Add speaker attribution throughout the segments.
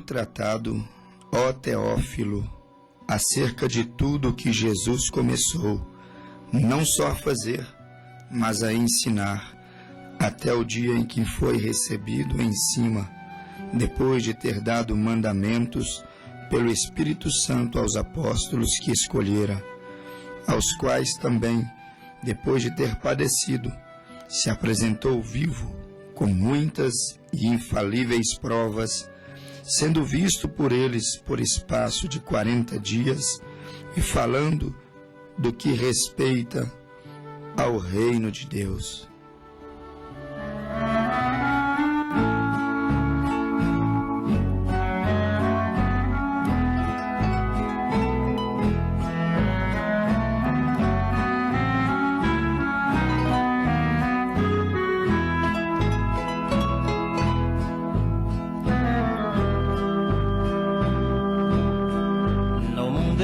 Speaker 1: tratado, ó Teófilo, acerca de tudo o que Jesus começou, não só a fazer, mas a ensinar, até o dia em que foi recebido em cima, depois de ter dado mandamentos pelo Espírito Santo aos apóstolos que escolhera, aos quais também, depois de ter padecido, se apresentou vivo, com muitas e infalíveis provas, sendo visto por eles por espaço de 40 dias, e falando do que respeita ao reino de Deus.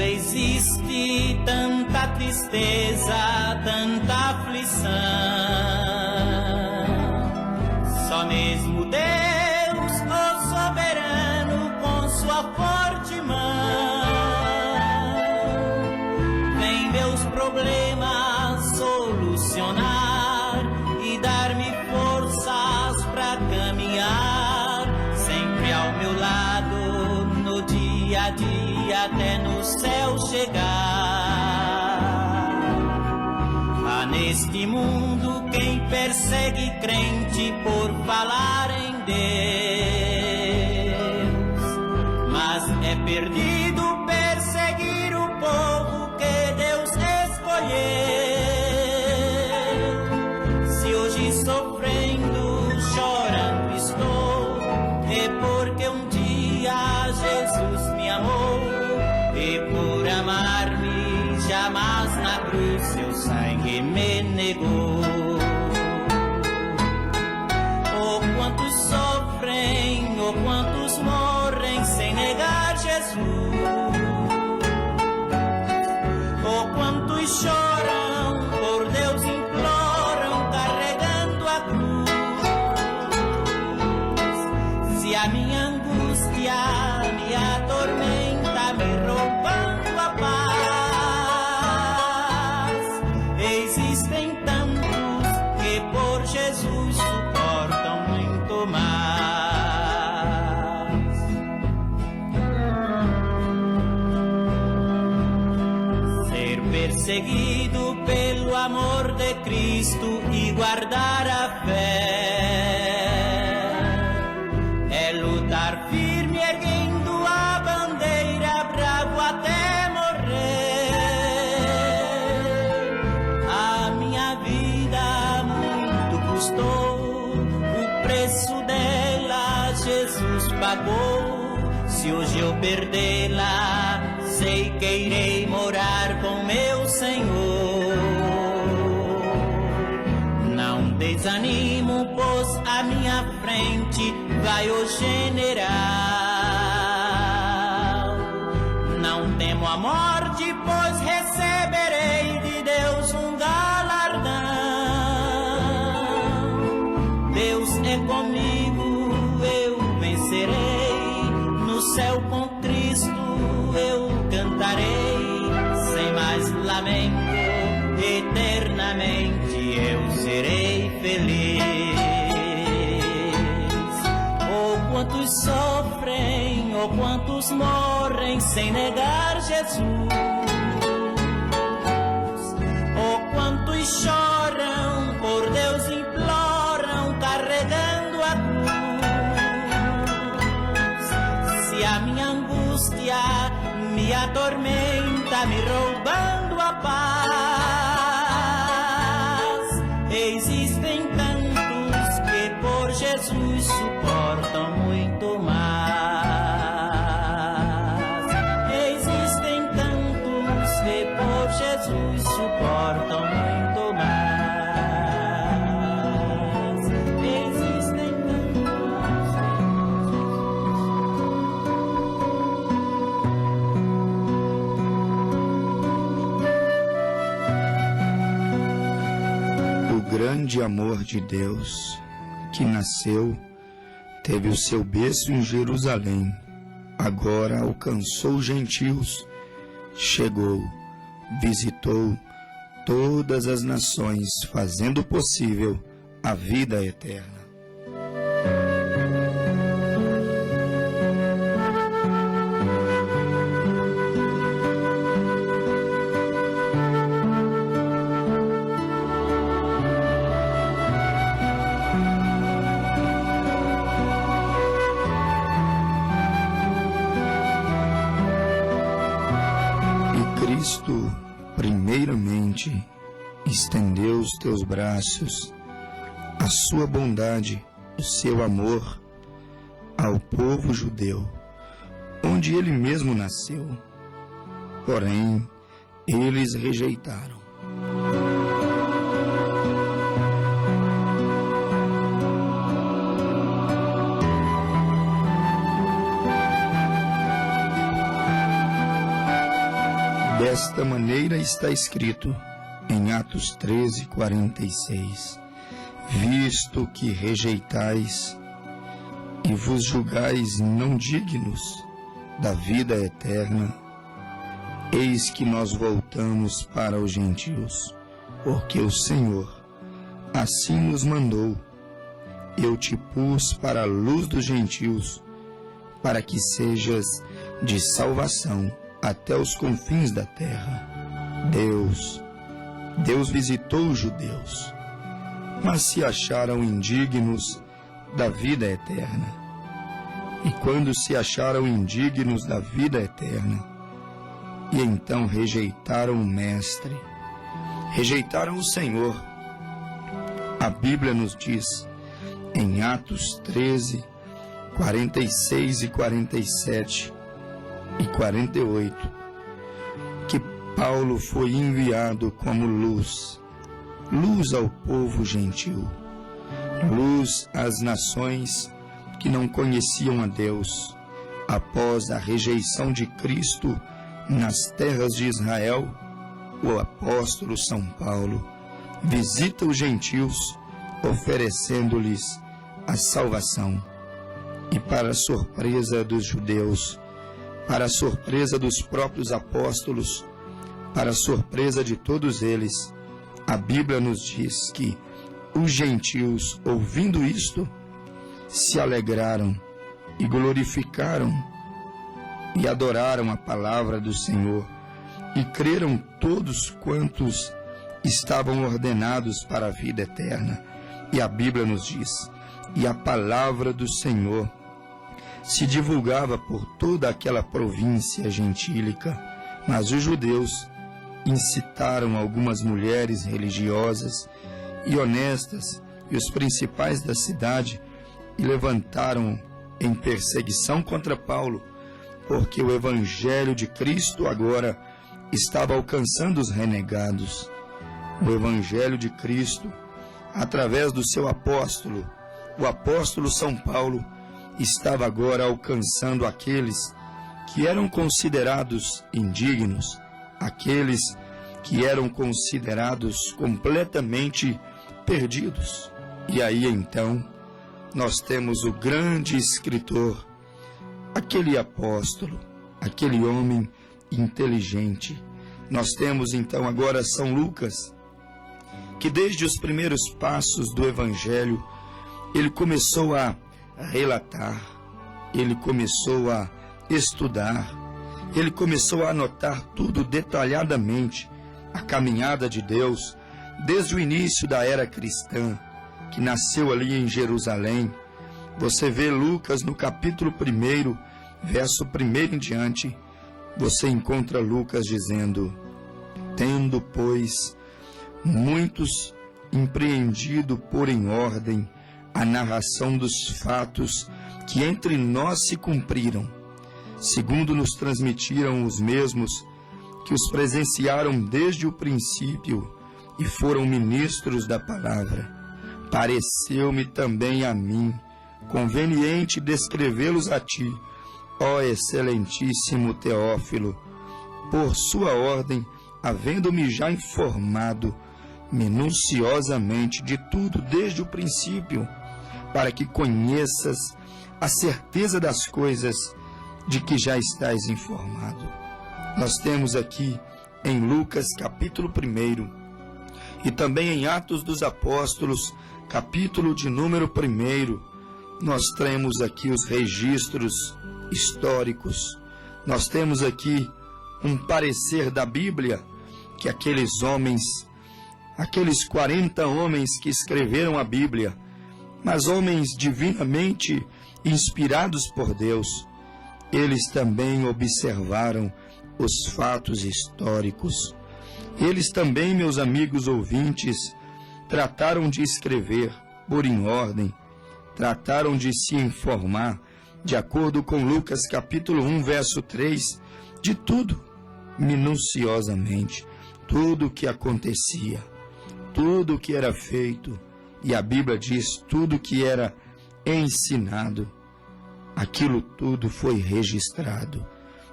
Speaker 2: Existe tanta tristeza, tanta aflição. Só mesmo Deus, o soberano, com sua forte mão, vem meus problemas solucionar e dar-me forças pra caminhar, sempre ao meu lado, no dia a dia, até no céu chegar. Há neste mundo quem persegue crente por falar em Deus, mas é perdido perseguir o povo que Deus escolheu. Se hoje sofrendo, chorando estou, é porque um dia Jesus me amou, e por amar-me jamais na cruz seu sangue me negou. Oh, quantos sofrem, oh, quantos morrem sem negar Jesus. Oh, quantos choram, por Deus imploram, carregando a cruz. Se a minha angústia me atormenta, me roubando a paz, existem tantos que por Jesus suportam muito mais. Ser perseguido pelo amor de Cristo e guardar a fé é lutar firme, erguendo a bandeira, bravo até morrer. A minha vida muito custou, o preço dela Jesus pagou. Se hoje eu perdê-la, sei que irei morar com meu Senhor. Não desanimo, pois à minha frente vai o general. Não temo a morte, pois receberei de Deus um galardão. Deus é comigo, eu vencerei. No céu com Cristo eu cantarei. Sem mais lamento, eternamente eu serei feliz. Oh, quantos sofrem, oh, quantos morrem sem negar Jesus. Oh, quantos choram, por Deus imploram, carregando a cruz. Se a minha angústia me atormenta, me roubando a paz, existem tantos que por Jesus suportam muito mais. Existem tantos que por Jesus suportam muito mais. Existem tantos
Speaker 1: O grande amor de Deus, que nasceu, teve o seu berço em Jerusalém, agora alcançou os gentios, chegou, visitou todas as nações, fazendo possível a vida eterna. Cristo, primeiramente, estendeu os teus braços, a sua bondade, o seu amor ao povo judeu, onde ele mesmo nasceu. Porém, eles rejeitaram. Desta maneira está escrito em Atos 13:46, visto que rejeitais e vos julgais não dignos da vida eterna, eis que nós voltamos para os gentios, porque o Senhor assim nos mandou. Eu te pus para a luz dos gentios, para que sejas de salvação até os confins da terra. Deus visitou os judeus, mas se acharam indignos da vida eterna. E quando se acharam indignos da vida eterna, e então rejeitaram o Mestre, rejeitaram o Senhor, a Bíblia nos diz, em Atos 13:46 e 47, e 48, que Paulo foi enviado como luz ao povo gentil, luz às nações que não conheciam a Deus. Após a rejeição de Cristo nas terras de Israel, o apóstolo São Paulo visita os gentios, oferecendo-lhes a salvação. E para a surpresa dos judeus, para a surpresa dos próprios apóstolos, para a surpresa de todos eles, a Bíblia nos diz que os gentios, ouvindo isto, se alegraram e glorificaram e adoraram a palavra do Senhor, e creram todos quantos estavam ordenados para a vida eterna. E a Bíblia nos diz, e a palavra do Senhor se divulgava por toda aquela província gentílica, mas os judeus incitaram algumas mulheres religiosas e honestas e os principais da cidade e levantaram em perseguição contra Paulo, porque o evangelho de Cristo agora estava alcançando os renegados. O evangelho de Cristo, através do seu apóstolo, o apóstolo São Paulo, estava agora alcançando aqueles que eram considerados indignos, aqueles que eram considerados completamente perdidos. E aí então nós temos o grande escritor, aquele apóstolo, aquele homem inteligente. Nós temos então agora São Lucas, que desde os primeiros passos do Evangelho, ele começou a relatar, ele começou a estudar, ele começou a anotar tudo detalhadamente, a caminhada de Deus, desde o início da era cristã, que nasceu ali em Jerusalém. Você vê Lucas no capítulo 1, verso 1 em diante, você encontra Lucas dizendo: tendo, pois, muitos empreendido pôr em ordem a narração dos fatos que entre nós se cumpriram, segundo nos transmitiram os mesmos que os presenciaram desde o princípio e foram ministros da palavra, pareceu-me também a mim conveniente descrevê-los a ti, ó excelentíssimo Teófilo, por sua ordem, havendo-me já informado minuciosamente de tudo desde o princípio, para que conheças a certeza das coisas de que já estás informado. Nós temos aqui em Lucas capítulo 1 e também em Atos dos Apóstolos, capítulo de número 1, nós temos aqui os registros históricos. Nós temos aqui um parecer da Bíblia que aqueles homens, aqueles 40 homens que escreveram a Bíblia, mas homens divinamente inspirados por Deus, eles também observaram os fatos históricos. Eles também, meus amigos ouvintes, trataram de escrever por em ordem, trataram de se informar, de acordo com Lucas capítulo 1, verso 3, de tudo, minuciosamente, tudo o que acontecia, tudo o que era feito, e a Bíblia diz tudo o que era ensinado, aquilo tudo foi registrado.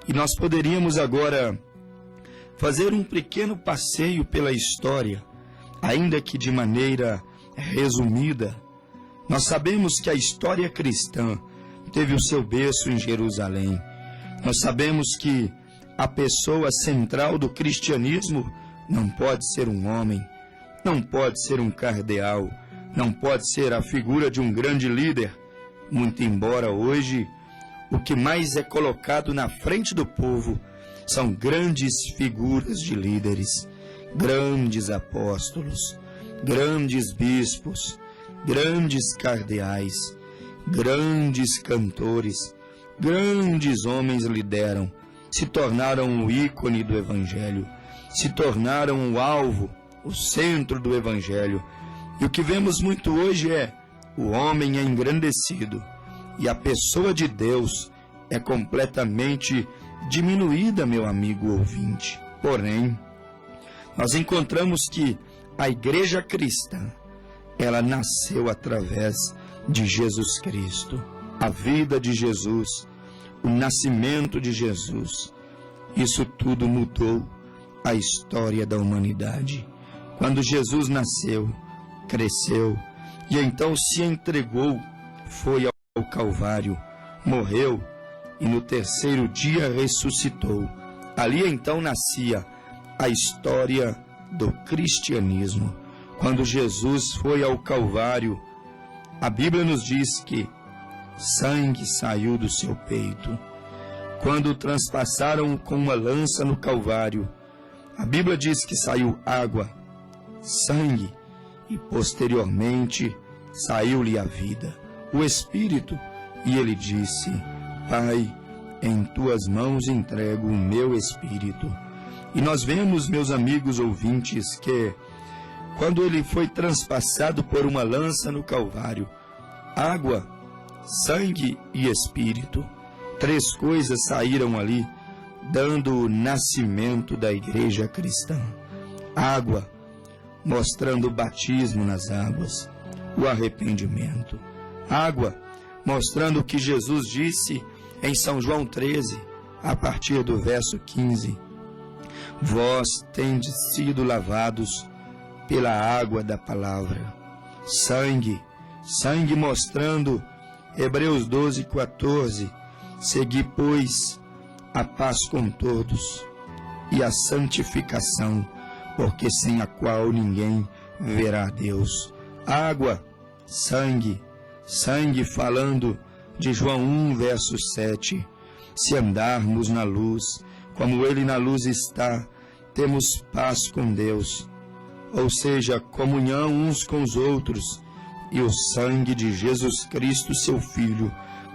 Speaker 1: E nós poderíamos agora fazer um pequeno passeio pela história, ainda que de maneira resumida. Nós sabemos que a história cristã teve o seu berço em Jerusalém. Nós sabemos que a pessoa central do cristianismo não pode ser um homem, não pode ser um cardeal, não pode ser a figura de um grande líder, muito embora hoje o que mais é colocado na frente do povo são grandes figuras de líderes, grandes apóstolos, grandes bispos, grandes cardeais, grandes cantores, grandes homens lideram, se tornaram o ícone do Evangelho, se tornaram o alvo, o centro do Evangelho. E o que vemos muito hoje é o homem é engrandecido e a pessoa de Deus é completamente diminuída, meu amigo ouvinte. Porém, nós encontramos que a igreja cristã, ela nasceu através de Jesus Cristo. A vida de Jesus, o nascimento de Jesus, isso tudo mudou a história da humanidade. Quando Jesus nasceu, cresceu e então se entregou, foi ao Calvário, morreu e no terceiro dia ressuscitou. Ali então nascia a história do cristianismo. Quando Jesus foi ao Calvário, a Bíblia nos diz que sangue saiu do seu peito. Quando o transpassaram com uma lança no Calvário, a Bíblia diz que saiu água, sangue e posteriormente saiu-lhe a vida, o Espírito, e ele disse: Pai, em tuas mãos entrego o meu espírito. E nós vemos, meus amigos ouvintes, que quando ele foi transpassado por uma lança no Calvário, água, sangue e espírito, três coisas saíram ali, dando o nascimento da igreja cristã. Água, mostrando o batismo nas águas, o arrependimento. Água, mostrando o que Jesus disse em São João 13, a partir do verso 15. Vós tendes sido lavados pela água da palavra. Sangue, sangue mostrando Hebreus 12, 14. Segui, pois, a paz com todos e a santificação, porque sem a qual ninguém verá a Deus. Água, sangue, sangue falando de João 1, verso 7. Se andarmos na luz, como Ele na luz está, temos paz com Deus, ou seja, comunhão uns com os outros, e o sangue de Jesus Cristo, seu Filho,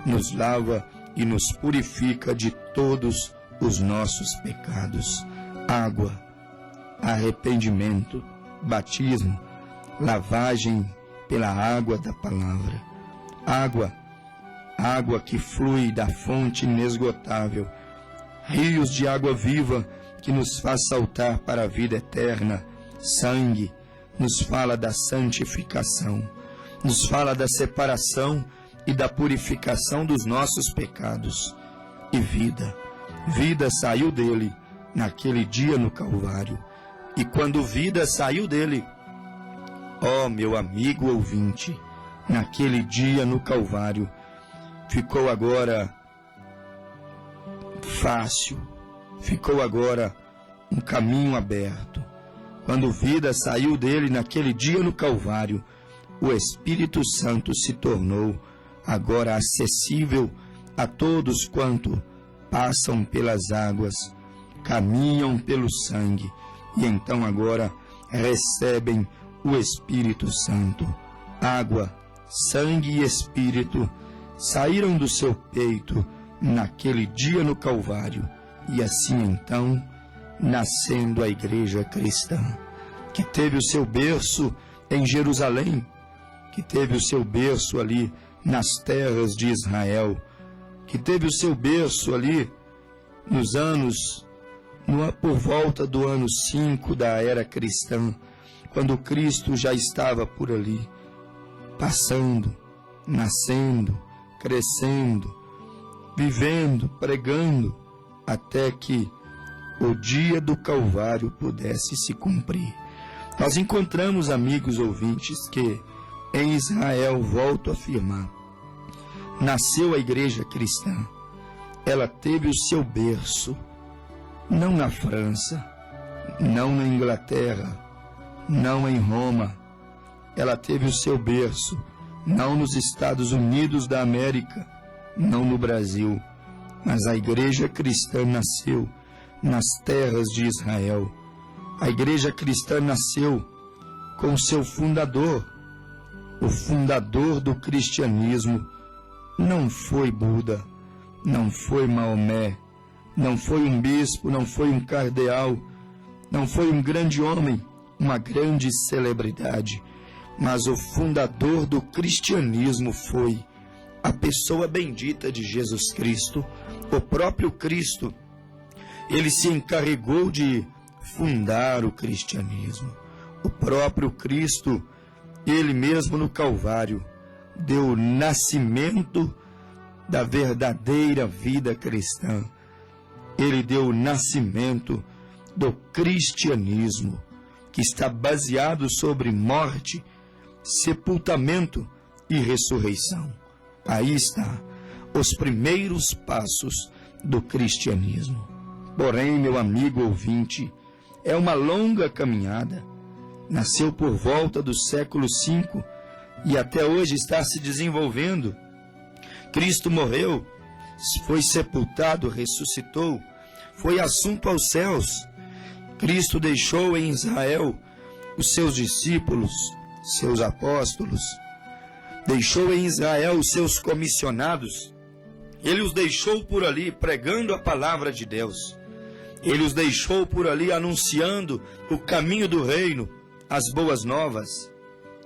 Speaker 1: nos lava e nos purifica de todos os nossos pecados. Água, arrependimento, batismo, lavagem pela água da palavra. Água, água que flui da fonte inesgotável, rios de água viva que nos faz saltar para a vida eterna. Sangue nos fala da santificação, nos fala da separação e da purificação dos nossos pecados. E vida, vida saiu dele naquele dia no Calvário. E quando vida saiu dele, ó meu amigo ouvinte, naquele dia no Calvário, ficou agora fácil, ficou agora um caminho aberto. Quando vida saiu dele naquele dia no Calvário, o Espírito Santo se tornou agora acessível a todos quanto passam pelas águas, caminham pelo sangue e então agora recebem o Espírito Santo. Água, sangue e Espírito saíram do seu peito naquele dia no Calvário e assim então nascendo a igreja cristã, que teve o seu berço em Jerusalém, que teve o seu berço ali nas terras de Israel, que teve o seu berço ali nos anos, por volta do ano 5 da era cristã, quando Cristo já estava por ali, passando, nascendo, crescendo, vivendo, pregando, até que o dia do Calvário pudesse se cumprir. Nós encontramos, amigos ouvintes, que em Israel, volto a afirmar, nasceu a igreja cristã. Ela teve o seu berço, não na França, não na Inglaterra, não em Roma. Ela teve o seu berço, não nos Estados Unidos da América, não no Brasil, mas a igreja cristã nasceu nas terras de Israel. A igreja cristã nasceu com seu fundador. O fundador do cristianismo não foi Buda, não foi Maomé, não foi um bispo, não foi um cardeal, não foi um grande homem, uma grande celebridade, mas o fundador do cristianismo foi a pessoa bendita de Jesus Cristo, o próprio Cristo. Ele se encarregou de fundar o cristianismo. O próprio Cristo, ele mesmo no Calvário, deu o nascimento da verdadeira vida cristã. Ele deu o nascimento do cristianismo, que está baseado sobre morte, sepultamento e ressurreição. Aí está os primeiros passos do cristianismo. Porém, meu amigo ouvinte, é uma longa caminhada. Nasceu por volta do século V e até hoje está se desenvolvendo. Cristo morreu, foi sepultado, ressuscitou, foi assunto aos céus. Cristo deixou em Israel os seus discípulos, seus apóstolos, deixou em Israel os seus comissionados. Ele os deixou por ali pregando a palavra de Deus. Ele os deixou por ali anunciando o caminho do reino, as boas novas.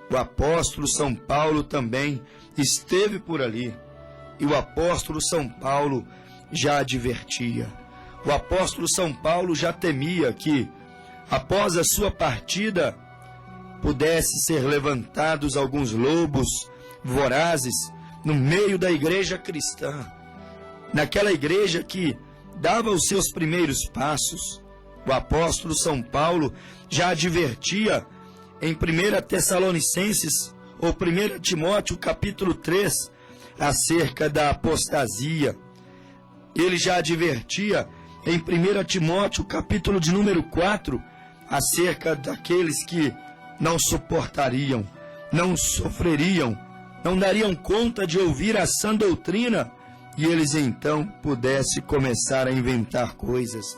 Speaker 1: O apóstolo São Paulo também esteve por ali. E o apóstolo São Paulo já advertia. O apóstolo São Paulo já temia que, após a sua partida, pudesse ser levantados alguns lobos vorazes no meio da igreja cristã. Naquela igreja que dava os seus primeiros passos. O apóstolo São Paulo já advertia em 1 Tessalonicenses, ou 1 Timóteo capítulo 3, acerca da apostasia. Ele já advertia em 1 Timóteo capítulo de número 4, acerca daqueles que não suportariam, não sofreriam, não dariam conta de ouvir a sã doutrina, e eles então pudessem começar a inventar coisas.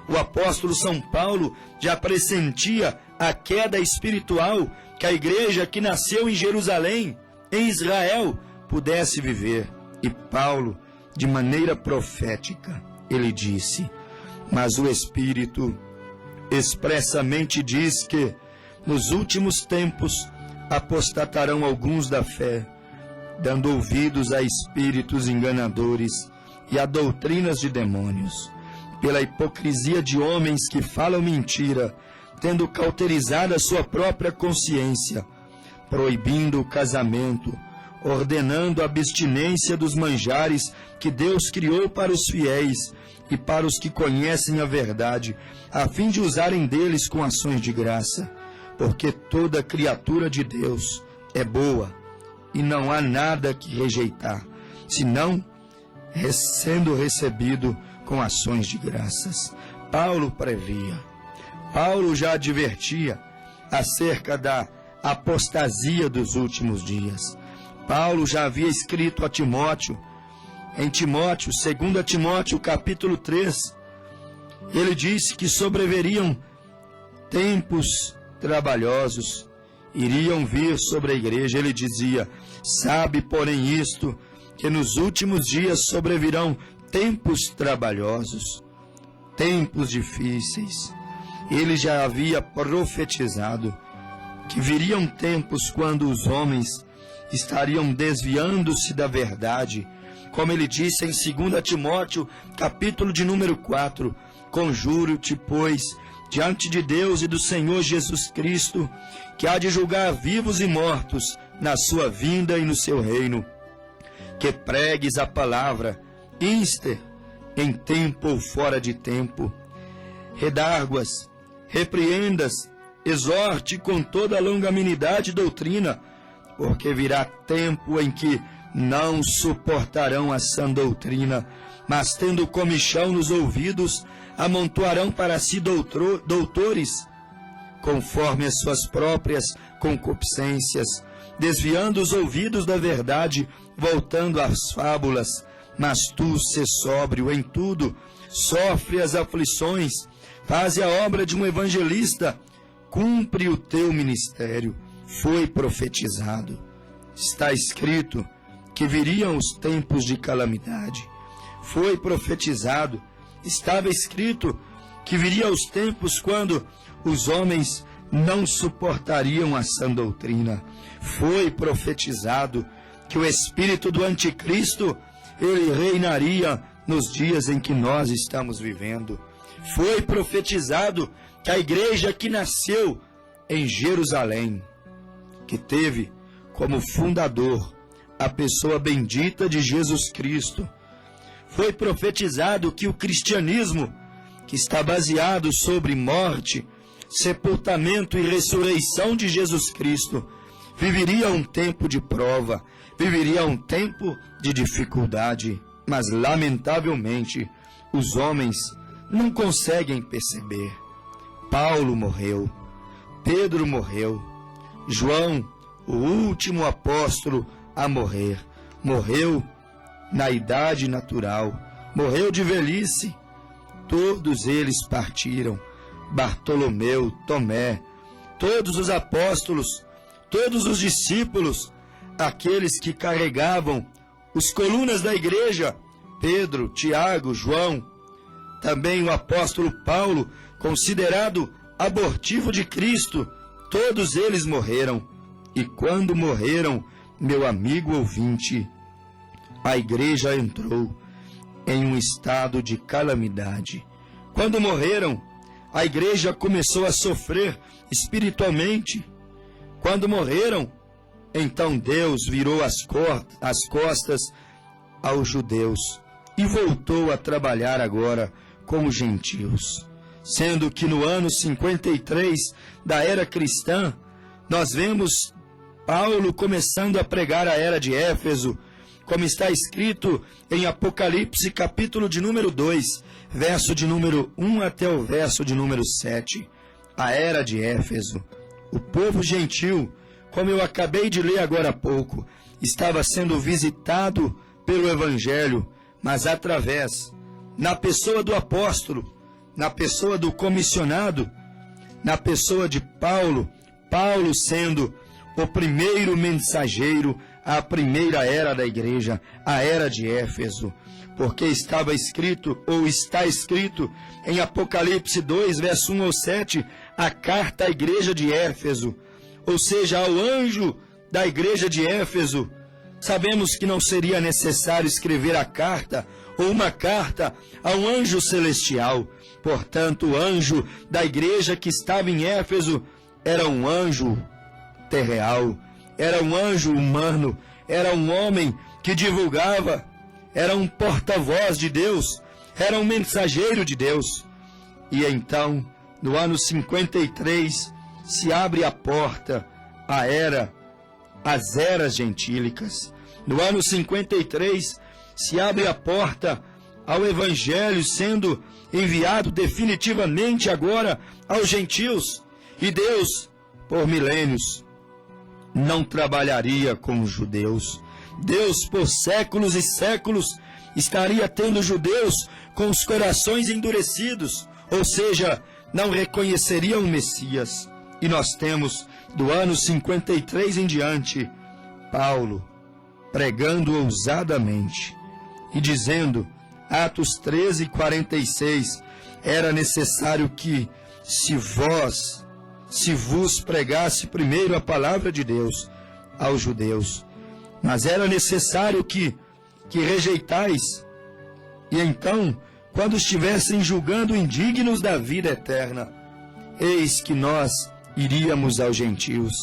Speaker 1: O apóstolo São Paulo já pressentia a queda espiritual que a igreja que nasceu em Jerusalém, em Israel, pudesse viver. E Paulo, de maneira profética, ele disse: mas o Espírito expressamente diz que nos últimos tempos apostatarão alguns da fé, dando ouvidos a espíritos enganadores e a doutrinas de demônios, pela hipocrisia de homens que falam mentira, tendo cauterizado a sua própria consciência, proibindo o casamento, ordenando a abstinência dos manjares que Deus criou para os fiéis e para os que conhecem a verdade, a fim de usarem deles com ações de graça, porque toda criatura de Deus é boa, e não há nada que rejeitar, senão sendo recebido com ações de graças. Paulo previa, Paulo já advertia acerca da apostasia dos últimos dias. Paulo já havia escrito a Timóteo, em Timóteo, 2 Timóteo, capítulo 3, ele disse que sobreviriam tempos trabalhosos, iriam vir sobre a igreja. Ele dizia: sabe, porém, isto, que nos últimos dias sobrevirão tempos trabalhosos, tempos difíceis. Ele já havia profetizado que viriam tempos quando os homens estariam desviando-se da verdade. Como ele disse em 2 Timóteo, capítulo de número 4, conjuro-te, pois, diante de Deus e do Senhor Jesus Cristo, que há de julgar vivos e mortos na sua vinda e no seu reino, que pregues a palavra, inster, em tempo ou fora de tempo, redarguas, repreendas, exorte com toda a longanimidade e doutrina, porque virá tempo em que não suportarão a sã doutrina, mas tendo comichão nos ouvidos, amontoarão para si doutores, conforme as suas próprias concupiscências, desviando os ouvidos da verdade, voltando às fábulas. Mas tu, sê sóbrio em tudo, sofre as aflições, faze a obra de um evangelista, cumpre o teu ministério. Foi profetizado, está escrito que viriam os tempos de calamidade. Foi profetizado, estava escrito que viriam os tempos quando os homens não suportariam a sã doutrina. Foi profetizado que o espírito do anticristo, ele reinaria nos dias em que nós estamos vivendo. Foi profetizado que a igreja que nasceu em Jerusalém, que teve como fundador a pessoa bendita de Jesus Cristo, foi profetizado que o cristianismo, que está baseado sobre morte, sepultamento e ressurreição de Jesus Cristo, viveria um tempo de prova, viveria um tempo de dificuldade, mas lamentavelmente os homens não conseguem perceber. Paulo morreu, Pedro morreu, João, o último apóstolo a morrer, morreu na idade natural, morreu de velhice. Todos eles partiram, Bartolomeu, Tomé, todos os apóstolos, todos os discípulos, aqueles que carregavam os colunas da igreja, Pedro, Tiago, João, também o apóstolo Paulo, considerado abortivo de Cristo, todos eles morreram. E quando morreram, meu amigo ouvinte, a igreja entrou em um estado de calamidade. Quando morreram, a igreja começou a sofrer espiritualmente. Quando morreram, então Deus virou as costas aos judeus e voltou a trabalhar agora com os gentios. Sendo que no ano 53 da era cristã, nós vemos Paulo começando a pregar a era de Éfeso, como está escrito em Apocalipse, capítulo de número 2, verso de número 1 até o verso de número 7. A era de Éfeso, o povo gentil, como eu acabei de ler agora há pouco, estava sendo visitado pelo Evangelho, mas através, na pessoa do apóstolo, na pessoa do comissionado, na pessoa de Paulo, Paulo sendo o primeiro mensageiro à primeira era da igreja, a era de Éfeso, porque estava escrito, ou está escrito, em Apocalipse 2, verso 1 ao 7, a carta à igreja de Éfeso, ou seja, ao anjo da igreja de Éfeso. Sabemos que não seria necessário escrever a carta, ou uma carta, a um anjo celestial. Portanto, o anjo da igreja que estava em Éfeso era um anjo terreal, era um anjo humano, era um homem que divulgava, era um porta-voz de Deus, era um mensageiro de Deus. E então, no ano 53, se abre a porta às eras gentílicas. No ano 53, se abre a porta ao Evangelho sendo enviado definitivamente agora aos gentios. E Deus, por milênios, não trabalharia com os judeus. Deus, por séculos e séculos, estaria tendo judeus com os corações endurecidos, ou seja, não reconheceriam o Messias. E nós temos, do ano 53 em diante, Paulo pregando ousadamente e dizendo, Atos 13:46, era necessário que, se vos pregasse primeiro a palavra de Deus aos judeus, mas era necessário que rejeitais, e então, quando estivessem julgando indignos da vida eterna, eis que nós iríamos aos gentios.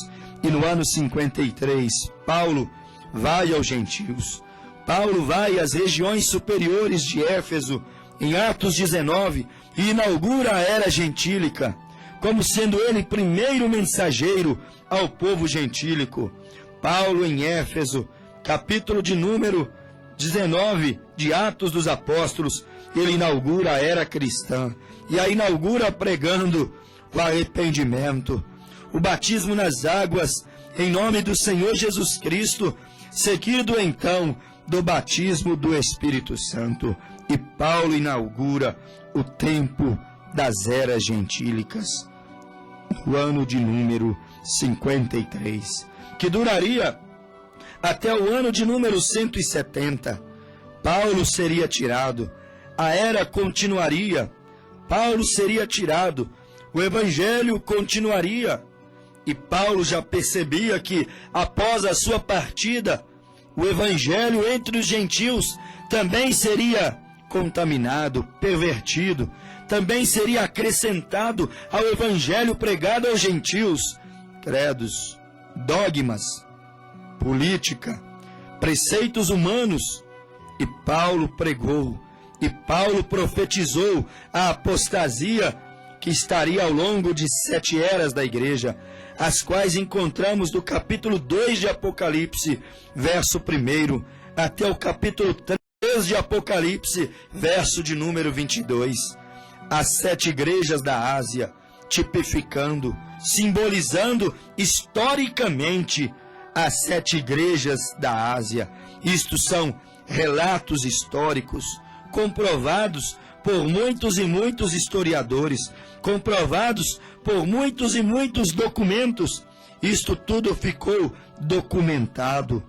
Speaker 1: E no ano 53, Paulo vai aos gentios. Paulo vai às regiões superiores de Éfeso, em Atos 19, e inaugura a era gentílica, como sendo ele primeiro mensageiro ao povo gentílico. Paulo em Éfeso, capítulo de número 19 de Atos dos Apóstolos, ele inaugura a era cristã, e a inaugura pregando o arrependimento, o batismo nas águas, em nome do Senhor Jesus Cristo, seguido então do batismo do Espírito Santo. E Paulo inaugura o tempo das eras gentílicas, no ano de número 53, que duraria até o ano de número 170. Paulo seria tirado, a era continuaria, Paulo seria tirado, o Evangelho continuaria. E Paulo já percebia que, após a sua partida, o Evangelho entre os gentios também seria contaminado, pervertido, também seria acrescentado ao Evangelho pregado aos gentios, credos, dogmas, política, preceitos humanos. E Paulo pregou, e Paulo profetizou a apostasia que estaria ao longo de 7 eras da igreja, as quais encontramos do capítulo 2 de Apocalipse, verso 1, até o capítulo 3 de Apocalipse, verso de número 22. As 7 igrejas da Ásia, tipificando, simbolizando historicamente as 7 igrejas da Ásia. Isto são relatos históricos, comprovados por muitos e muitos historiadores, comprovados por muitos e muitos documentos. Isto tudo ficou documentado.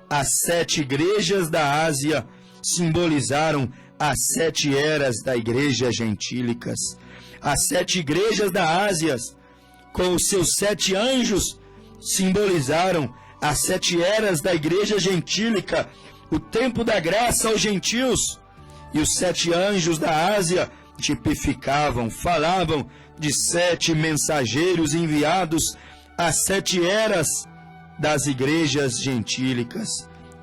Speaker 1: As 7 igrejas da Ásia simbolizaram as 7 eras da igreja gentílicas. As 7 igrejas da Ásia, com os seus 7 anjos, simbolizaram as 7 eras da igreja gentílica, o tempo da graça aos gentios. E os 7 anjos da Ásia tipificavam, falavam de 7 mensageiros enviados às 7 eras das igrejas gentílicas.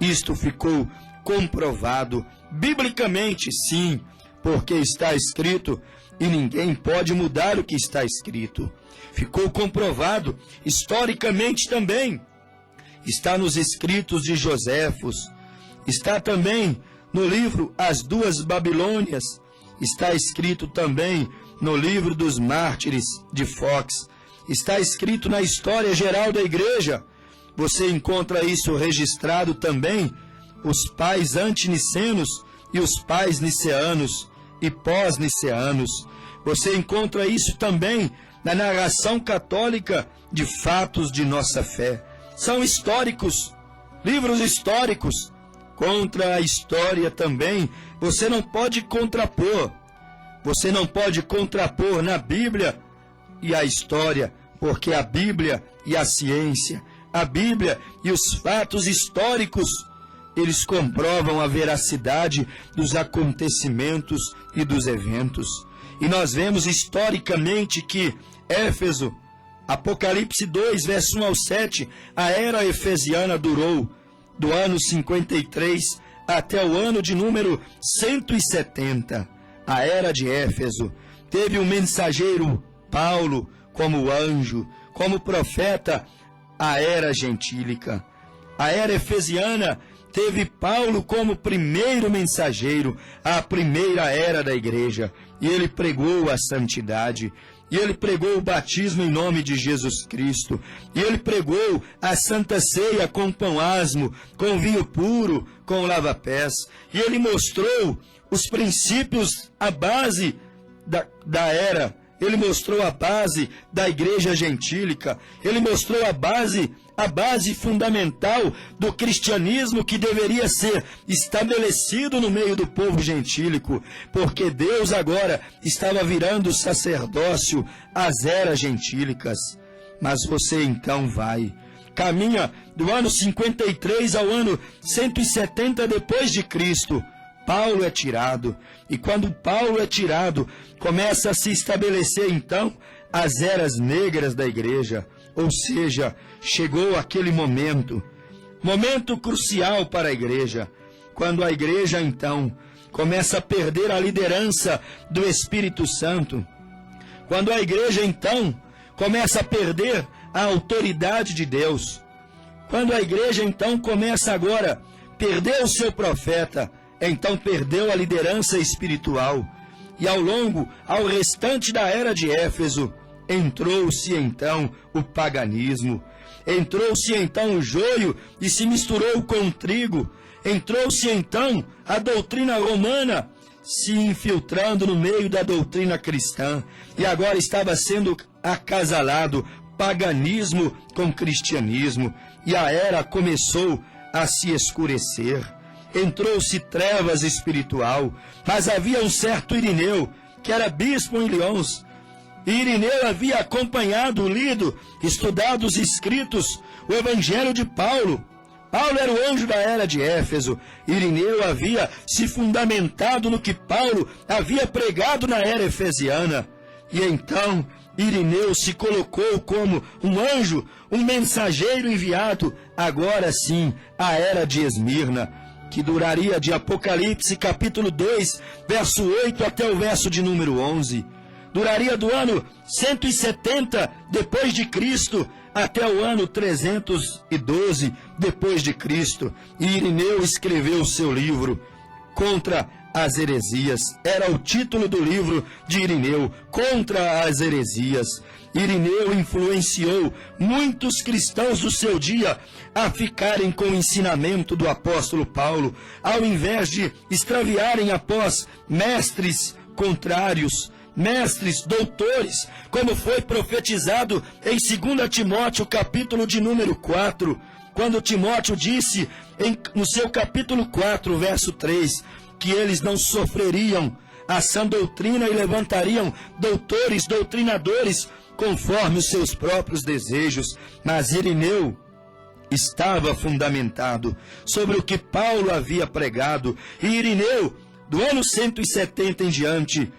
Speaker 1: Isto ficou comprovado biblicamente, sim, porque está escrito e ninguém pode mudar o que está escrito. Ficou comprovado historicamente também. Está nos escritos de Joséfos, está também no livro As Duas Babilônias, está escrito também no livro dos Mártires de Fox, está escrito na história geral da igreja. Você encontra isso registrado também, os pais antinicenos e os pais niceanos e pós-niceanos. Você encontra isso também na narração católica de fatos de nossa fé. São históricos, livros históricos. Contra a história também, você não pode contrapor. Você não pode contrapor na Bíblia e a história, porque a Bíblia e a ciência, a Bíblia e os fatos históricos, eles comprovam a veracidade dos acontecimentos e dos eventos. E nós vemos historicamente que Éfeso, Apocalipse 2, verso 1 ao 7, a era efesiana durou do ano 53 até o ano de número 170. A era de Éfeso teve o mensageiro Paulo como anjo, como profeta. A era gentílica, a era efesiana, teve Paulo como primeiro mensageiro, a primeira era da igreja, e ele pregou a santidade, e ele pregou o batismo em nome de Jesus Cristo, e ele pregou a santa ceia com pão asmo, com vinho puro, com lava-pés, e ele mostrou os princípios, a base da era. Ele mostrou a base da igreja gentílica, ele mostrou a base fundamental do cristianismo que deveria ser estabelecido no meio do povo gentílico, porque Deus agora estava virando o sacerdócio às eras gentílicas. Mas você então caminha do ano 53 ao ano 170 depois de Cristo. Paulo é tirado, e quando Paulo é tirado, começa a se estabelecer então as eras negras da igreja, ou seja, chegou aquele momento crucial para a igreja, quando a igreja então começa a perder a liderança do Espírito Santo, quando a igreja então começa a perder a autoridade de Deus, quando a igreja então começa agora a perder o seu profeta, então perdeu a liderança espiritual, e ao restante da era de Éfeso, entrou-se então o paganismo, entrou-se então o joio e se misturou com o trigo, entrou-se então a doutrina romana, se infiltrando no meio da doutrina cristã, e agora estava sendo acasalado paganismo com cristianismo, e a era começou a se escurecer. Entrou-se trevas espiritual, mas havia um certo Irineu, que era bispo em Lyons, e Irineu havia acompanhado, lido, estudado os escritos, o evangelho de Paulo. Paulo era o anjo da era de Éfeso, Irineu havia se fundamentado no que Paulo havia pregado na era efesiana, e então Irineu se colocou como um anjo, um mensageiro enviado, agora sim, à era de Esmirna, que duraria de Apocalipse capítulo 2, verso 8 até o verso de número 11. Duraria do ano 170 depois de Cristo até o ano 312 depois de Cristo. E Irineu escreveu o seu livro Contra as Heresias. Era o título do livro de Irineu, Contra as Heresias. Irineu influenciou muitos cristãos do seu dia a ficarem com o ensinamento do apóstolo Paulo, ao invés de extraviarem após mestres contrários, mestres doutores, como foi profetizado em 2 Timóteo, capítulo de número 4, quando Timóteo disse no seu capítulo 4, verso 3, que eles não sofreriam a sã doutrina e levantariam doutores, doutrinadores, conforme os seus próprios desejos. Mas Irineu estava fundamentado sobre o que Paulo havia pregado, e Irineu, do ano 170 em diante,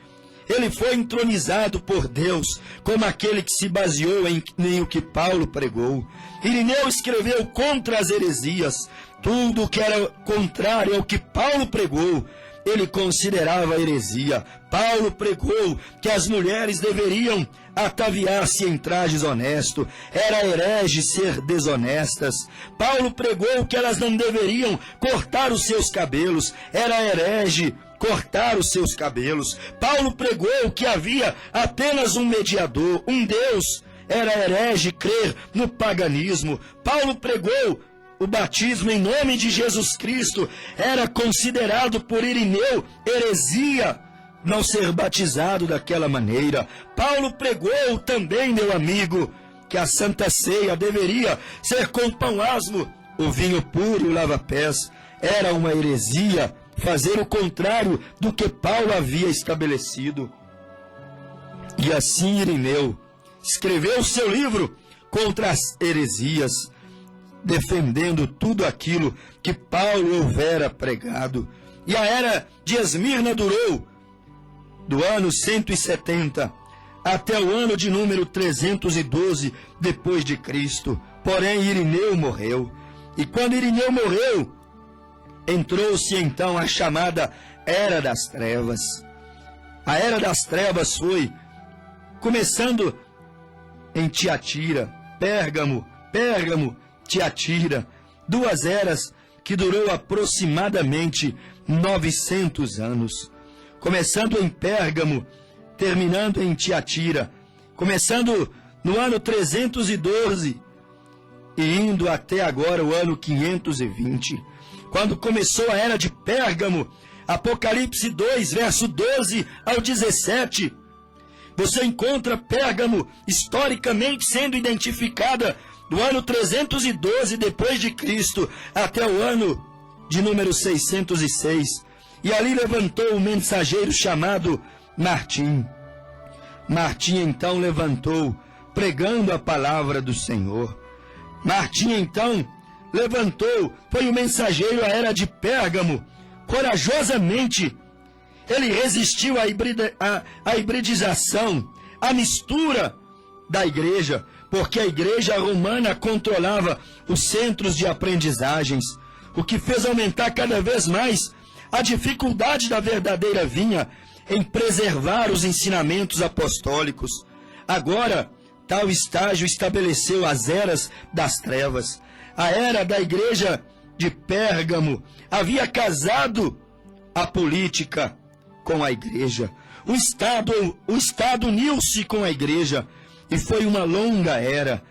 Speaker 1: ele foi entronizado por Deus como aquele que se baseou em o que Paulo pregou. Irineu escreveu contra as heresias, tudo o que era contrário ao que Paulo pregou, ele considerava heresia. Paulo pregou que as mulheres deveriam ataviar-se em trajes honestos, era herege ser desonestas. Paulo pregou que elas não deveriam cortar os seus cabelos, era herege cortar os seus cabelos. Paulo pregou que havia apenas um mediador, um Deus, era herege crer no paganismo. Paulo pregou o batismo em nome de Jesus Cristo, era considerado por Irineu heresia não ser batizado daquela maneira. Paulo pregou também, meu amigo, que a Santa Ceia deveria ser com pão asmo, o vinho puro e o lava-pés. Era uma heresia fazer o contrário do que Paulo havia estabelecido. E assim Irineu escreveu o seu livro contra as heresias, defendendo tudo aquilo que Paulo houvera pregado. E a era de Esmirna durou do ano 170 até o ano de número 312 depois de Cristo. Porém, Irineu morreu. E quando Irineu morreu, entrou-se então a chamada Era das Trevas. A Era das Trevas foi começando em Tiatira, Pérgamo, Tiatira, duas eras que durou aproximadamente 900 anos, começando em Pérgamo, terminando em Tiatira, começando no ano 312 e indo até agora o ano 520, quando começou a era de Pérgamo. Apocalipse 2, verso 12 ao 17, você encontra Pérgamo historicamente sendo identificada do ano 312 depois de Cristo até o ano de número 606. E ali levantou um mensageiro chamado Martim. Martim então levantou, pregando a palavra do Senhor. Martim então levantou, foi o mensageiro à era de Pérgamo. Corajosamente, ele resistiu à hibridização, à mistura da igreja, porque a igreja romana controlava os centros de aprendizagens, o que fez aumentar cada vez mais a dificuldade da verdadeira vinha em preservar os ensinamentos apostólicos. Agora, tal estágio estabeleceu as eras das trevas. A era da igreja de Pérgamo havia casado a política com a igreja. O Estado uniu-se com a igreja e foi uma longa era,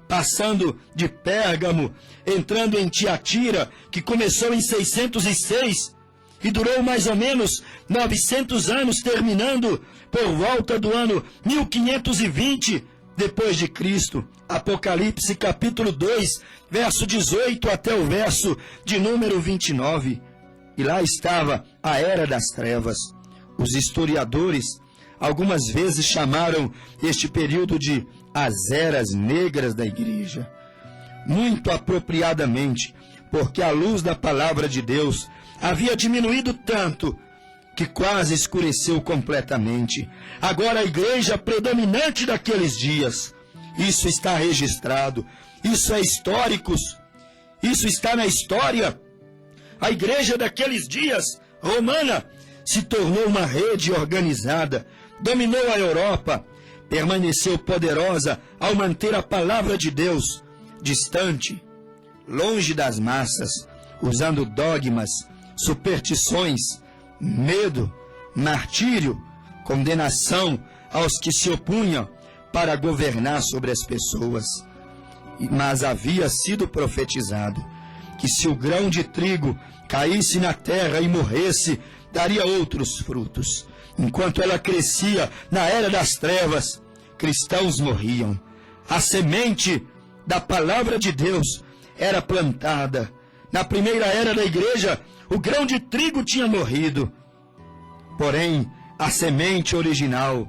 Speaker 1: passando de Pérgamo, entrando em Tiatira, que começou em 606 e durou mais ou menos 900 anos, terminando por volta do ano 1520 depois de Cristo. Apocalipse capítulo 2, verso 18 até o verso de número 29. E lá estava a era das trevas. Os historiadores algumas vezes chamaram este período de as eras negras da igreja. Muito apropriadamente, porque a luz da palavra de Deus havia diminuído tanto que quase escureceu completamente. Agora a igreja predominante daqueles dias, isso está registrado, isso é histórico, isso está na história. A igreja daqueles dias, romana, se tornou uma rede organizada, dominou a Europa, permaneceu poderosa ao manter a palavra de Deus distante, longe das massas, usando dogmas, superstições, medo, martírio, condenação aos que se opunham para governar sobre as pessoas. Mas havia sido profetizado que se o grão de trigo caísse na terra e morresse, daria outros frutos. Enquanto ela crescia na era das trevas, cristãos morriam. A semente da palavra de Deus era plantada. Na primeira era da igreja, o grão de trigo tinha morrido. Porém, a semente original,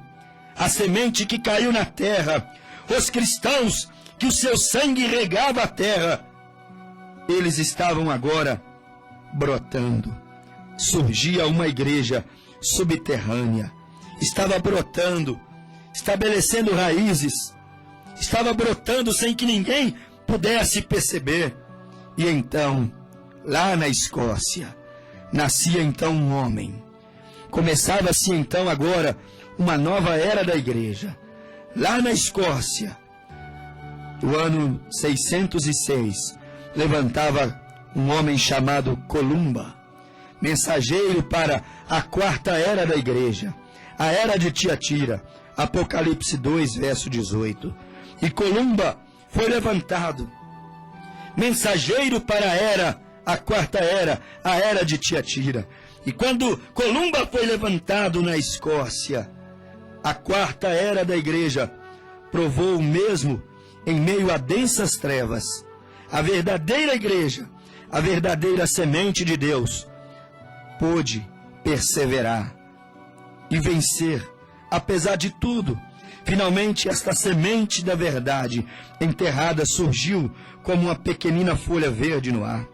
Speaker 1: a semente que caiu na terra, os cristãos que o seu sangue regava a terra, eles estavam agora brotando. Surgia uma igreja subterrânea, estava brotando, estabelecendo raízes, estava brotando sem que ninguém pudesse perceber. E então, lá na Escócia, nascia então um homem. Começava-se então agora uma nova era da igreja. Lá na Escócia, no ano 606, levantava um homem chamado Columba, mensageiro para a quarta era da igreja, a era de Tiatira, Apocalipse 2, verso 18. E Columba foi levantado, mensageiro para a quarta era, a era de Tiatira. E quando Columba foi levantado na Escócia, a quarta era da igreja provou o mesmo em meio a densas trevas. A verdadeira igreja, a verdadeira semente de Deus, pôde perseverar e vencer, apesar de tudo. Finalmente, esta semente da verdade enterrada surgiu como uma pequenina folha verde no ar.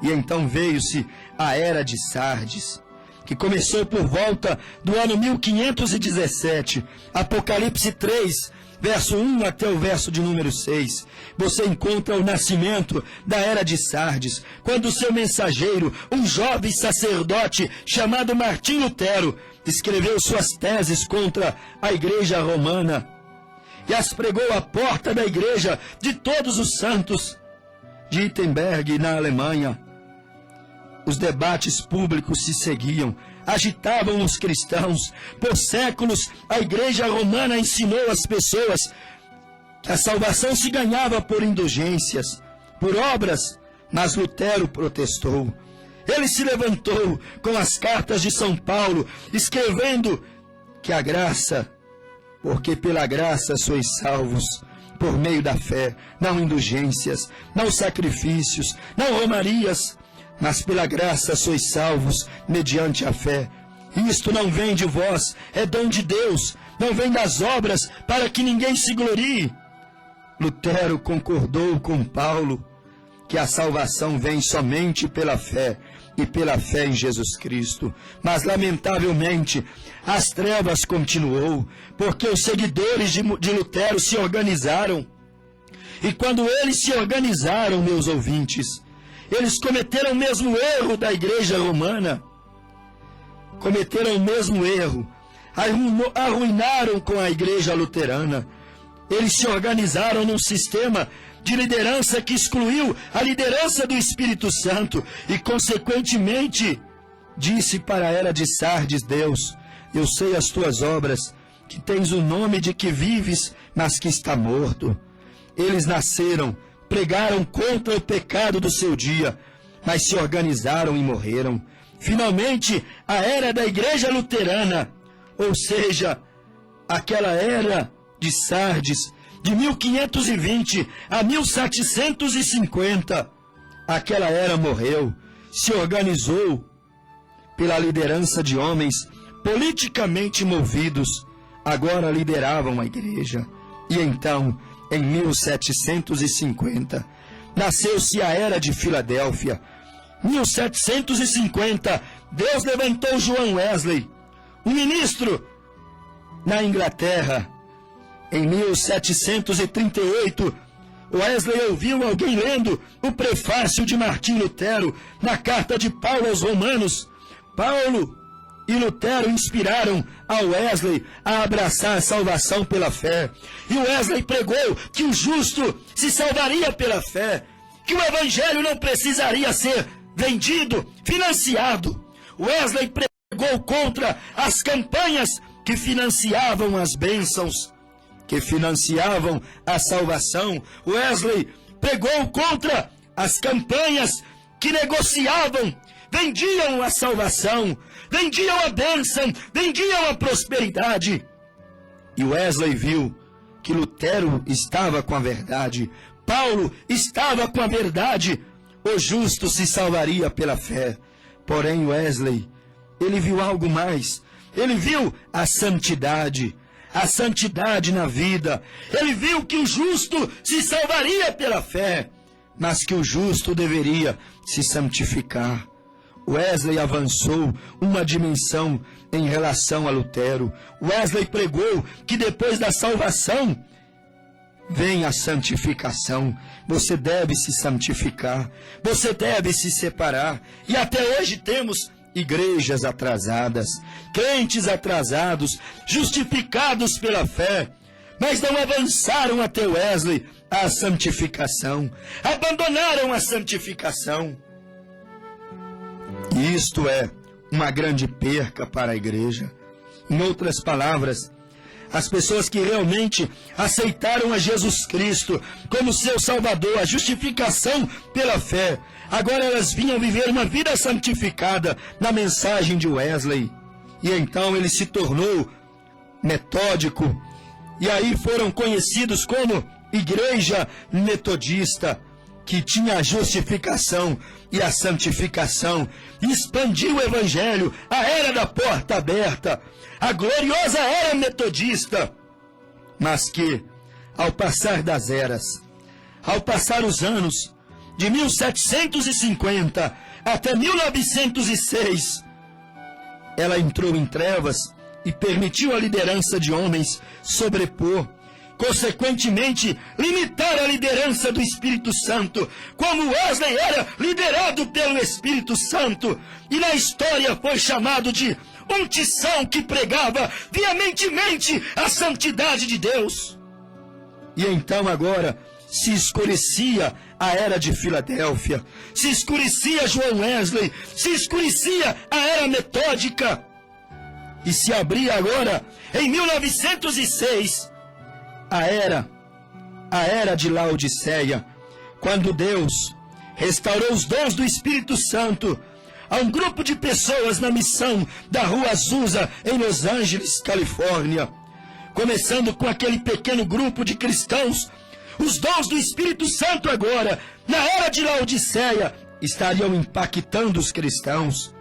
Speaker 1: E então veio-se a era de Sardes, que começou por volta do ano 1517, Apocalipse 3, verso 1 até o verso de número 6, você encontra o nascimento da era de Sardes, quando seu mensageiro, um jovem sacerdote chamado Martim Lutero, escreveu suas teses contra a igreja romana e as pregou à porta da igreja de todos os santos de Wittenberg, na Alemanha. Os debates públicos se seguiam, agitavam os cristãos. Por séculos, a Igreja Romana ensinou às pessoas que a salvação se ganhava por indulgências, por obras, mas Lutero protestou. Ele se levantou com as cartas de São Paulo, escrevendo que a graça, porque pela graça sois salvos, por meio da fé, não indulgências, não sacrifícios, não romarias, mas pela graça sois salvos, mediante a fé. Isto não vem de vós, é dom de Deus, não vem das obras, para que ninguém se glorie. Lutero concordou com Paulo, que a salvação vem somente pela fé, e pela fé em Jesus Cristo. Mas, lamentavelmente, as trevas continuou, porque os seguidores de Lutero se organizaram. E quando eles se organizaram, meus ouvintes, eles cometeram o mesmo erro da Igreja Romana. Cometeram o mesmo erro. Arruinaram com a Igreja Luterana. Eles se organizaram num sistema de liderança que excluiu a liderança do Espírito Santo e, consequentemente, disse para a era de Sardes: Deus, eu sei as tuas obras, que tens o nome de que vives, mas que está morto. Eles nasceram, pregaram contra o pecado do seu dia, mas se organizaram e morreram. Finalmente, a era da Igreja Luterana, ou seja, aquela era de Sardes, de 1520 a 1750, aquela era morreu, se organizou pela liderança de homens politicamente movidos, agora lideravam a igreja. E então, em 1750, nasceu-se a era de Filadélfia. 1750, Deus levantou João Wesley, um ministro na Inglaterra. Em 1738, Wesley ouviu alguém lendo o prefácio de Martim Lutero na carta de Paulo aos Romanos. Paulo e Lutero inspiraram a Wesley a abraçar a salvação pela fé. E Wesley pregou que o justo se salvaria pela fé, que o evangelho não precisaria ser vendido, financiado. Wesley pregou contra as campanhas que financiavam as bênçãos, que financiavam a salvação. Wesley pregou contra as campanhas que negociavam, vendiam a salvação, vendiam a bênção, vendiam a prosperidade. E Wesley viu que Lutero estava com a verdade, Paulo estava com a verdade, o justo se salvaria pela fé. Porém, Wesley, ele viu algo mais, ele viu a santidade na vida. Ele viu que o justo se salvaria pela fé, mas que o justo deveria se santificar. Wesley avançou uma dimensão em relação a Lutero. Wesley pregou que depois da salvação vem a santificação. Você deve se santificar, você deve se separar. E até hoje temos igrejas atrasadas, crentes atrasados, justificados pela fé, mas não avançaram até Wesley a santificação, abandonaram a santificação. E isto é uma grande perca para a igreja. Em outras palavras, as pessoas que realmente aceitaram a Jesus Cristo como seu Salvador, a justificação pela fé, agora elas vinham viver uma vida santificada na mensagem de Wesley. E então ele se tornou metódico. E aí foram conhecidos como Igreja Metodista, que tinha a justificação e a santificação. Expandiu o Evangelho, a era da porta aberta, a gloriosa era metodista. Mas que, ao passar das eras, ao passar os anos, de 1750 até 1906, ela entrou em trevas e permitiu a liderança de homens sobrepor, consequentemente, limitar a liderança do Espírito Santo, como Wesley era liderado pelo Espírito Santo, e na história foi chamado de um tição que pregava veementemente a santidade de Deus. E então agora se escurecia a era de Filadélfia, se escurecia João Wesley, se escurecia a era metódica, e se abria agora, em 1906, a era de Laodiceia, quando Deus restaurou os dons do Espírito Santo a um grupo de pessoas na missão da Rua Azusa, em Los Angeles, Califórnia. Começando com aquele pequeno grupo de cristãos, os dons do Espírito Santo agora, na era de Laodiceia, estariam impactando os cristãos.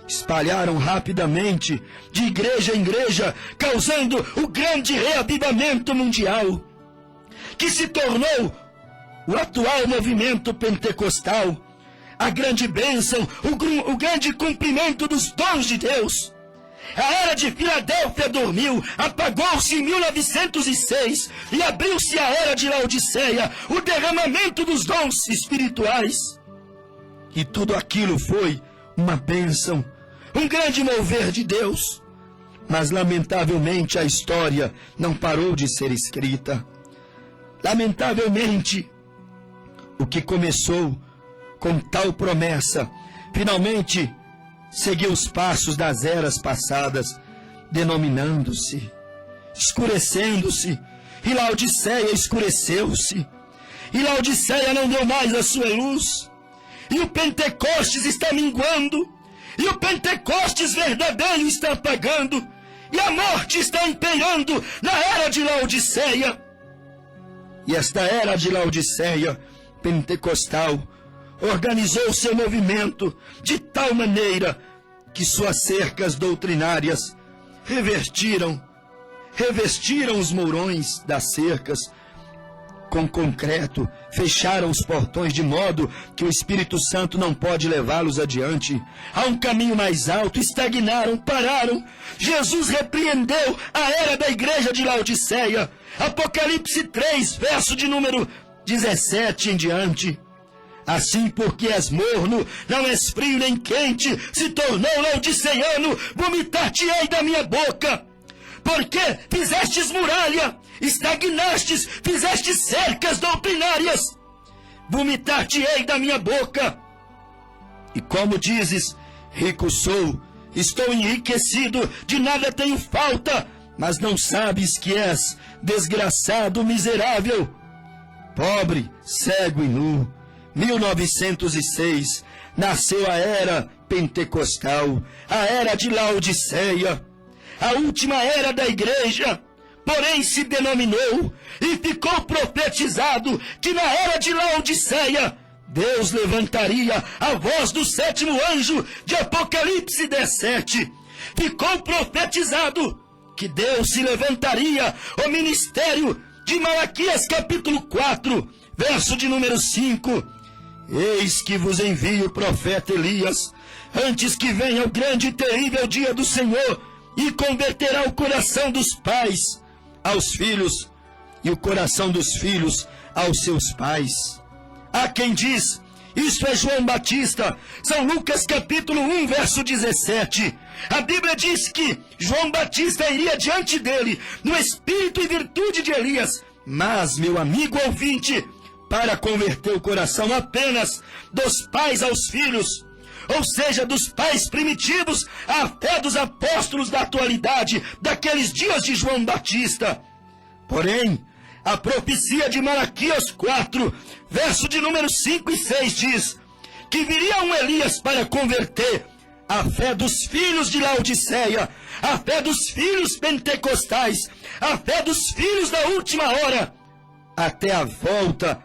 Speaker 1: Espalharam rapidamente, de igreja em igreja, causando o grande reavivamento mundial, que se tornou o atual movimento pentecostal, a grande bênção, o grande cumprimento dos dons de Deus. A era de Filadélfia dormiu, apagou-se em 1906 e abriu-se a era de Laodiceia, o derramamento dos dons espirituais. E tudo aquilo foi uma bênção, um grande mover de Deus. Mas lamentavelmente a história não parou de ser escrita. Lamentavelmente, o que começou com tal promessa, finalmente seguiu os passos das eras passadas, denominando-se, escurecendo-se, e Laodiceia escureceu-se, e Laodiceia não deu mais a sua luz, e o Pentecostes está minguando, e o Pentecostes verdadeiro está apagando, e a morte está imperando na era de Laodiceia. E esta era de Laodiceia pentecostal organizou seu movimento de tal maneira que suas cercas doutrinárias revestiram os mourões das cercas com concreto, fecharam os portões de modo que o Espírito Santo não pode levá-los adiante. A um caminho mais alto, estagnaram, pararam. Jesus repreendeu a era da igreja de Laodiceia. Apocalipse 3, verso de número 17 em diante. Assim, porque és morno, não és frio nem quente, se tornou laodiceiano, vomitar-te-ei da minha boca. Porque fizestes muralha, estagnastes, fizestes cercas doutrinárias, vomitar-te-ei da minha boca. E como dizes, rico sou, estou enriquecido, de nada tenho falta, mas não sabes que és desgraçado, miserável, pobre, cego e nu. 1906, nasceu a era pentecostal, a era de Laodiceia, a última era da igreja. Porém se denominou e ficou profetizado que na era de Laodiceia Deus levantaria a voz do sétimo anjo de Apocalipse 17. Ficou profetizado que Deus se levantaria o ministério de Malaquias capítulo 4, verso de número 5. Eis que vos envio o profeta Elias, antes que venha o grande e terrível dia do Senhor, e converterá o coração dos pais aos filhos, e o coração dos filhos aos seus pais. Há quem diz, isso é João Batista, São Lucas capítulo 1, verso 17. A Bíblia diz que João Batista iria diante dele, no espírito e virtude de Elias. Mas, meu amigo ouvinte, para converter o coração apenas dos pais aos filhos, ou seja, dos pais primitivos à fé dos apóstolos da atualidade, daqueles dias de João Batista. Porém, a profecia de Malaquias 4, verso de número 5 e 6 diz que viria um Elias para converter a fé dos filhos de Laodiceia, a fé dos filhos pentecostais, a fé dos filhos da última hora, até a volta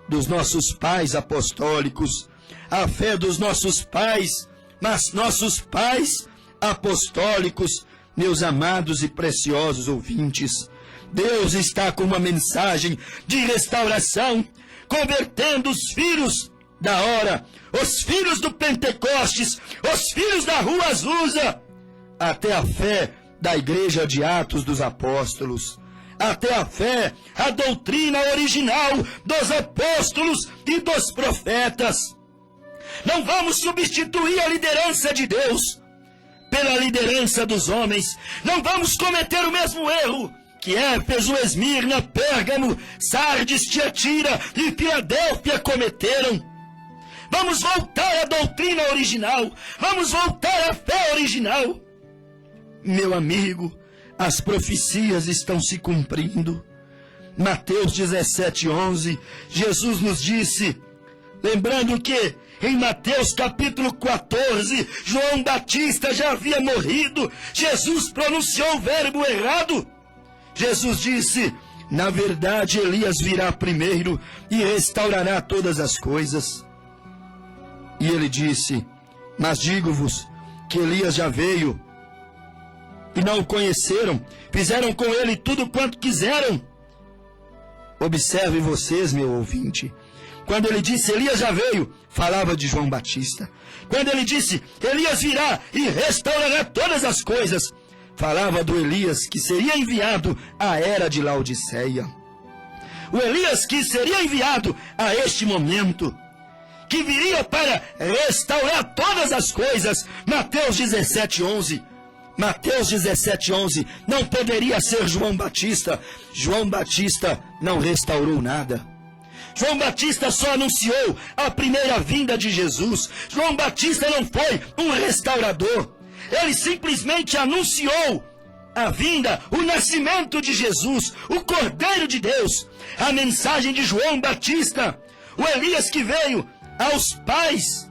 Speaker 1: dos nossos pais apostólicos, a fé dos nossos pais, mas nossos pais apostólicos. Meus amados e preciosos ouvintes, Deus está com uma mensagem de restauração, convertendo os filhos da hora, os filhos do Pentecostes, os filhos da Rua Azusa, até a fé da igreja de Atos dos Apóstolos, até a fé, a doutrina original dos apóstolos e dos profetas. Não vamos substituir a liderança de Deus pela liderança dos homens. Não vamos cometer o mesmo erro que Éfeso, Esmirna, Pérgamo, Sardes, Tiatira e Filadélfia cometeram. Vamos voltar à doutrina original. Vamos voltar à fé original. Meu amigo, as profecias estão se cumprindo. Mateus 17:11, Jesus nos disse, lembrando que em Mateus capítulo 14, João Batista já havia morrido, Jesus pronunciou o verbo errado. Jesus disse, na verdade Elias virá primeiro e restaurará todas as coisas. E ele disse, mas digo-vos que Elias já veio e não o conheceram, fizeram com ele tudo quanto quiseram. Observe vocês, meu ouvinte, quando ele disse Elias já veio, falava de João Batista. Quando ele disse Elias virá e restaurará todas as coisas, falava do Elias que seria enviado à era de Laodiceia. O Elias que seria enviado a este momento, que viria para restaurar todas as coisas. Mateus 17:11. Mateus 17:11 não poderia ser João Batista. João Batista não restaurou nada. João Batista só anunciou a primeira vinda de Jesus. João Batista não foi um restaurador. Ele simplesmente anunciou a vinda, o nascimento de Jesus, o Cordeiro de Deus. A mensagem de João Batista, o Elias que veio aos pais,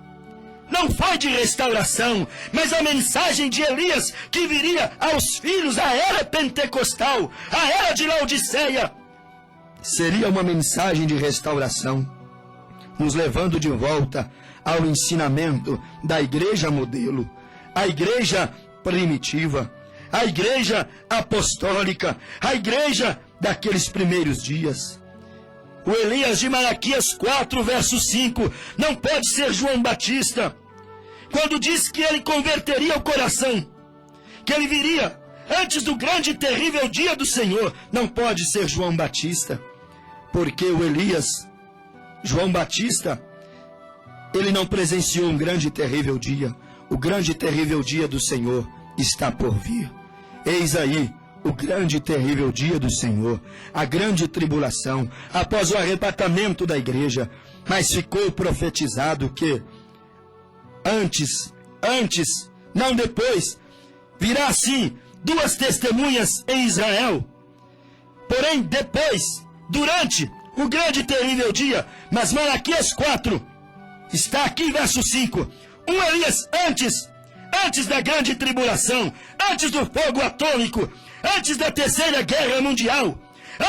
Speaker 1: não foi de restauração, mas a mensagem de Elias que viria aos filhos, a era pentecostal, a era de Laodiceia, seria uma mensagem de restauração, nos levando de volta ao ensinamento da igreja modelo, a igreja primitiva, a igreja apostólica, a igreja daqueles primeiros dias. O Elias de Malaquias 4, verso 5, não pode ser João Batista. Quando diz que ele converteria o coração, que ele viria antes do grande e terrível dia do Senhor, não pode ser João Batista. Porque o Elias, João Batista, ele não presenciou um grande e terrível dia. O grande e terrível dia do Senhor está por vir. Eis aí o grande e terrível dia do Senhor, a grande tribulação, após o arrebatamento da igreja. Mas ficou profetizado que antes, não depois, virá sim 2 testemunhas em Israel. Porém, depois, durante o grande e terrível dia, mas Malaquias 4, está aqui verso 5, um Elias antes da grande tribulação, antes do fogo atômico, antes da terceira guerra mundial,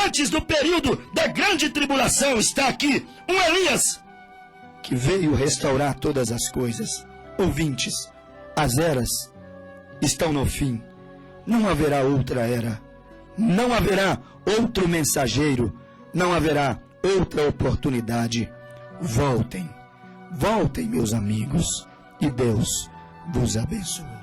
Speaker 1: antes do período da grande tribulação, está aqui um Elias que veio restaurar todas as coisas. Ouvintes, as eras estão no fim. Não haverá outra era. Não haverá outro mensageiro. Não haverá outra oportunidade. Voltem, meus amigos, e Deus vos abençoe.